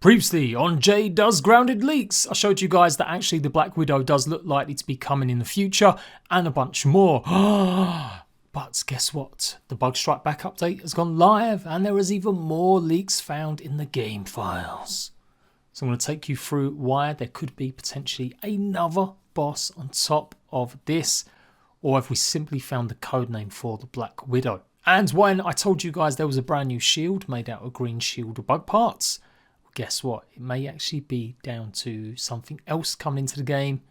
Previously on Jade Does Grounded Leaks, I showed you guys that actually the Black Widow does look likely to be coming in the future and a bunch more. But guess what? The Bug Strike Back update has gone live and there is even more leaks found in the game files. So I'm going to take you through why there could be potentially another boss on top of this, or have we simply found the codename for the Black Widow. And when I told you guys there was a brand new shield made out of green shield bug parts, guess what? It may actually be down to something else coming into the game.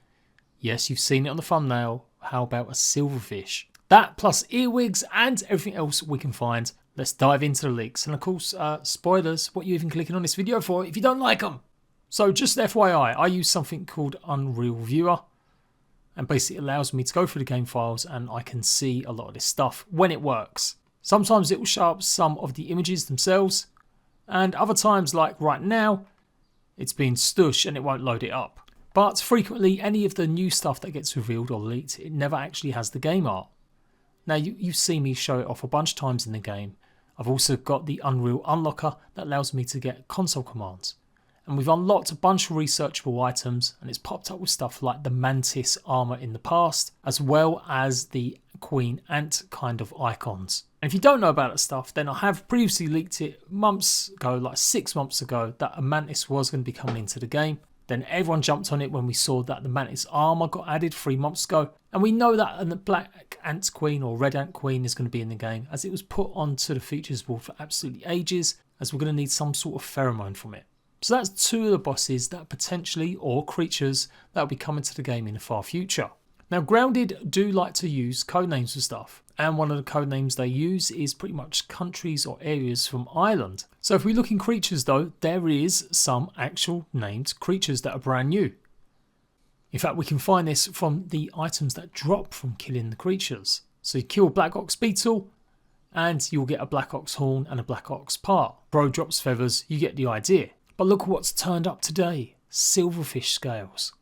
Yes, you've seen it on the thumbnail. How about a silverfish? That plus earwigs and everything else we can find. Let's dive into the leaks. And of course, spoilers, what are you even clicking on this video for if you don't like them? So just FYI, I use something called Unreal Viewer. And basically it allows me to go through the game files and I can see a lot of this stuff when it works. Sometimes it will show up some of the images themselves. And other times, like right now, it's been stush and it won't load it up. But frequently, any of the new stuff that gets revealed or leaked, it never actually has the game art. Now, you've seen me show it off a bunch of times in the game. I've also got the Unreal Unlocker that allows me to get console commands. And we've unlocked a bunch of researchable items, and it's popped up with stuff like the Mantis armor in the past, as well as the Queen Ant kind of icons. And if you don't know about that stuff, then I have previously leaked it months ago, like 6 months ago, that a Mantis was going to be coming into the game. Then everyone jumped on it when we saw that the Mantis armor got added 3 months ago. And we know that the Black Ant Queen or Red Ant Queen is going to be in the game, as it was put onto the features board for absolutely ages, as we're going to need some sort of pheromone from it. So that's two of the bosses that potentially, or creatures, that will be coming to the game in the far future. Now, Grounded do like to use codenames for stuff, and one of the codenames they use is pretty much countries or areas from Ireland. So if we look in creatures though, there is some actual named creatures that are brand new. In fact, we can find this from the items that drop from killing the creatures. So you kill a Black Ox Beetle, and you'll get a Black Ox Horn and a Black Ox Part. Bro drops feathers, you get the idea. But look what's turned up today, silverfish scales.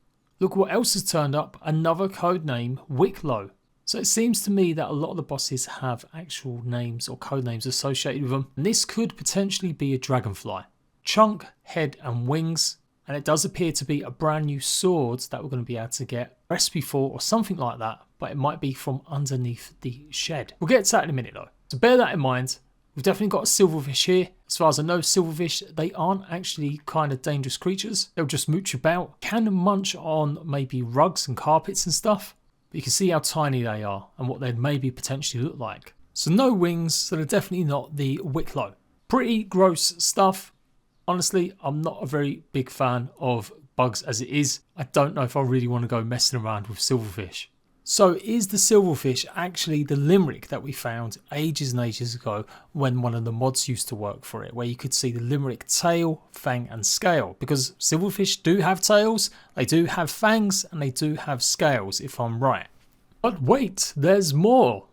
Look what else has turned up, another codename, Wicklow. So it seems to me that a lot of the bosses have actual names or codenames associated with them. And this could potentially be a dragonfly. Chunk, head and wings. And it does appear to be a brand new sword that we're going to be able to get a recipe for or something like that. But it might be from underneath the shed. We'll get to that in a minute though. So bear that in mind. We've definitely got a silverfish here. As far as I know, silverfish, they aren't actually kind of dangerous creatures. They'll just mooch about, can munch on maybe rugs and carpets and stuff. But you can see how tiny they are and what they'd maybe potentially look like. So no wings, so they're definitely not the Wicklow. Pretty gross stuff. Honestly, I'm not a very big fan of bugs as it is. I don't know if I really want to go messing around with silverfish. So is the silverfish actually the limerick that we found ages and ages ago when one of the mods used to work for it, where you could see the limerick tail, fang and scale? Because silverfish do have tails, they do have fangs and they do have scales if I'm right. But wait, there's more.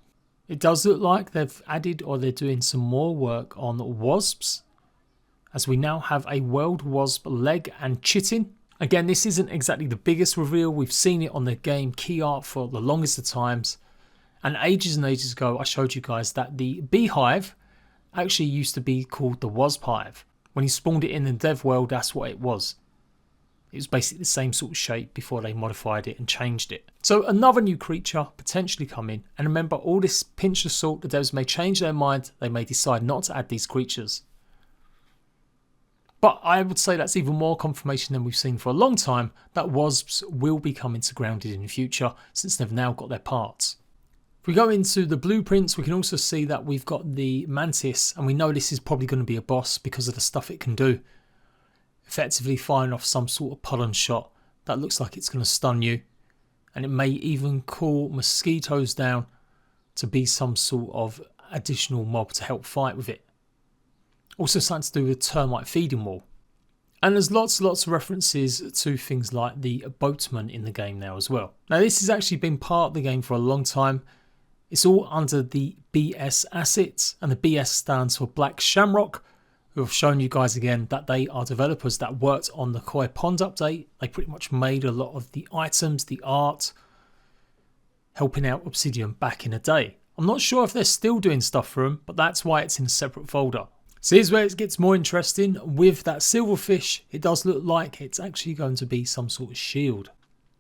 It does look like they've added or they're doing some more work on wasps, as we now have a world wasp leg and chitin. Again, this isn't exactly the biggest reveal. We've seen it on the game key art for the longest of times. And ages ago, I showed you guys that the beehive actually used to be called the wasp hive. When you spawned it in the dev world, that's what it was. It was basically the same sort of shape before they modified it and changed it. So another new creature potentially coming. And remember, all this pinch of salt, the devs may change their mind. They may decide not to add these creatures. But I would say that's even more confirmation than we've seen for a long time that wasps will be coming to Grounded in the future, since they've now got their parts. If we go into the blueprints, we can also see that we've got the Mantis, and we know this is probably going to be a boss because of the stuff it can do. Effectively firing off some sort of pollen shot that looks like it's going to stun you, and it may even call mosquitoes down to be some sort of additional mob to help fight with it. Also something to do with termite feeding wall. And there's lots of references to things like the boatman in the game now as well. Now this has actually been part of the game for a long time. It's all under the BS assets, and the BS stands for Black Shamrock, who have shown you guys again that they are developers that worked on the Koi Pond update. They pretty much made a lot of the items, the art, helping out Obsidian back in the day. I'm not sure if they're still doing stuff for them, but that's why it's in a separate folder. So here's where it gets more interesting. With that silverfish, it does look like it's actually going to be some sort of shield.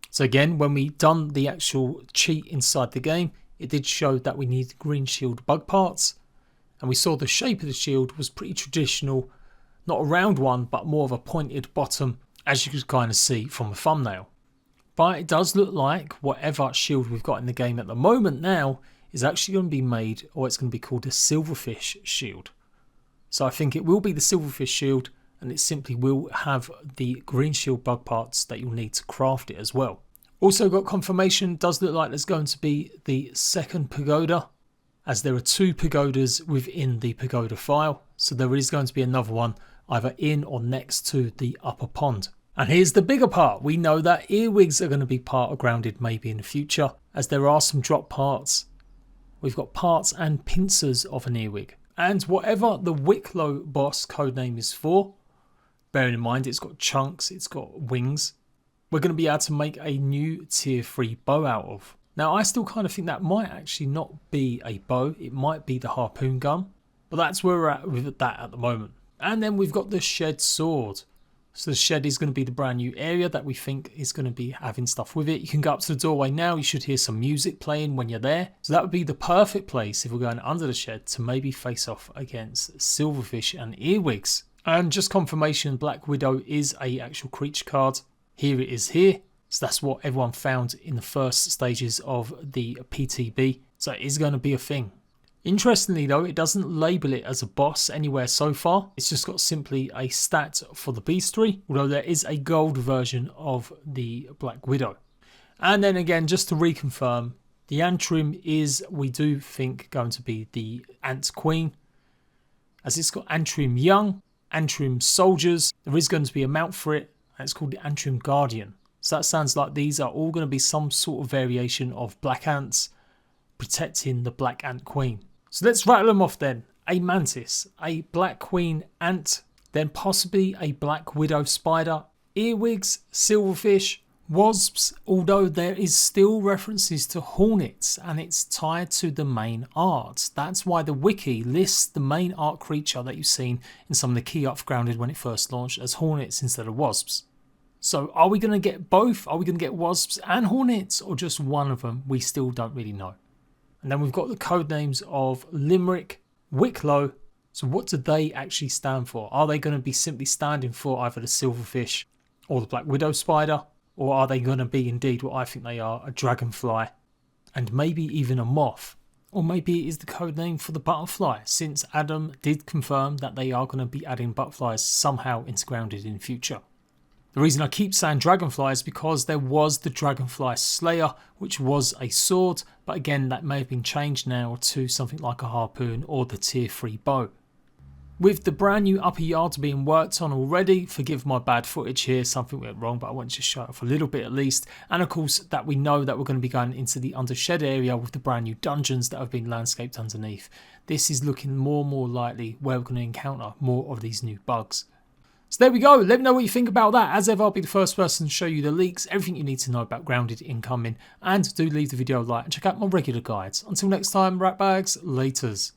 So again, when we done the actual cheat inside the game, it did show that we need green shield bug parts. And we saw the shape of the shield was pretty traditional, not a round one, but more of a pointed bottom, as you could kind of see from the thumbnail. But it does look like whatever shield we've got in the game at the moment now is actually going to be made, or it's going to be called a silverfish shield. So I think it will be the silverfish shield, and it simply will have the green shield bug parts that you'll need to craft it as well. Also got confirmation, does look like there's going to be the second pagoda, as there are 2 pagodas within the pagoda file. So there is going to be another one either in or next to the upper pond. And here's the bigger part. We know that earwigs are going to be part of Grounded maybe in the future, as there are some drop parts. We've got parts and pincers of an earwig. And whatever the Wicklow boss codename is for, bearing in mind it's got chunks, it's got wings, we're going to be able to make a new tier 3 bow out of. Now I still kind of think that might actually not be a bow, it might be the harpoon gun, but that's where we're at with that at the moment. And then we've got the shed sword. So the shed is going to be the brand new area that we think is going to be having stuff with it. You can go up to the doorway now, you should hear some music playing when you're there. So that would be the perfect place if we're going under the shed to maybe face off against silverfish and earwigs. And just confirmation, Black Widow is a actual creature card. Here it is here. So that's what everyone found in the first stages of the PTB. So it is going to be a thing. Interestingly though, it doesn't label it as a boss anywhere so far. It's just got simply a stat for the beast tree, although there is a gold version of the Black Widow. And then again, just to reconfirm, the Antrim is, we do think, going to be the Ant Queen, as it's got Antrim Young, Antrim Soldiers. There is going to be a mount for it, and it's called the Antrim Guardian. So that sounds like these are all going to be some sort of variation of black ants protecting the Black Ant Queen. So let's rattle them off then. A mantis, a Black Queen ant, then possibly a Black Widow spider, earwigs, silverfish, wasps, although there is still references to hornets and it's tied to the main art. That's why the wiki lists the main art creature that you've seen in some of the key art for Grounded when it first launched as hornets instead of wasps. So are we going to get both? Are we going to get wasps and hornets, or just one of them? We still don't really know. And then we've got the code names of Limerick, Wicklow. So what do they actually stand for? Are they going to be simply standing for either the silverfish or the Black Widow spider? Or are they going to be indeed what I think they are, a dragonfly and maybe even a moth? Or maybe it is the code name for the butterfly, since Adam did confirm that they are going to be adding butterflies somehow into Grounded in future. The reason I keep saying dragonfly is because there was the Dragonfly Slayer, which was a sword, but again that may have been changed now to something like a harpoon or the tier 3 bow. With the brand new upper yards being worked on already, forgive my bad footage here, something went wrong, but I want to just show it off a little bit at least. And of course that we know that we're going to be going into the undershed area with the brand new dungeons that have been landscaped underneath. This is looking more and more likely where we're going to encounter more of these new bugs. So there we go, let me know what you think about that. As ever, I'll be the first person to show you the leaks, everything you need to know about Grounded incoming, and do leave the video a like and check out my regular guides. Until next time, ratbags, laters.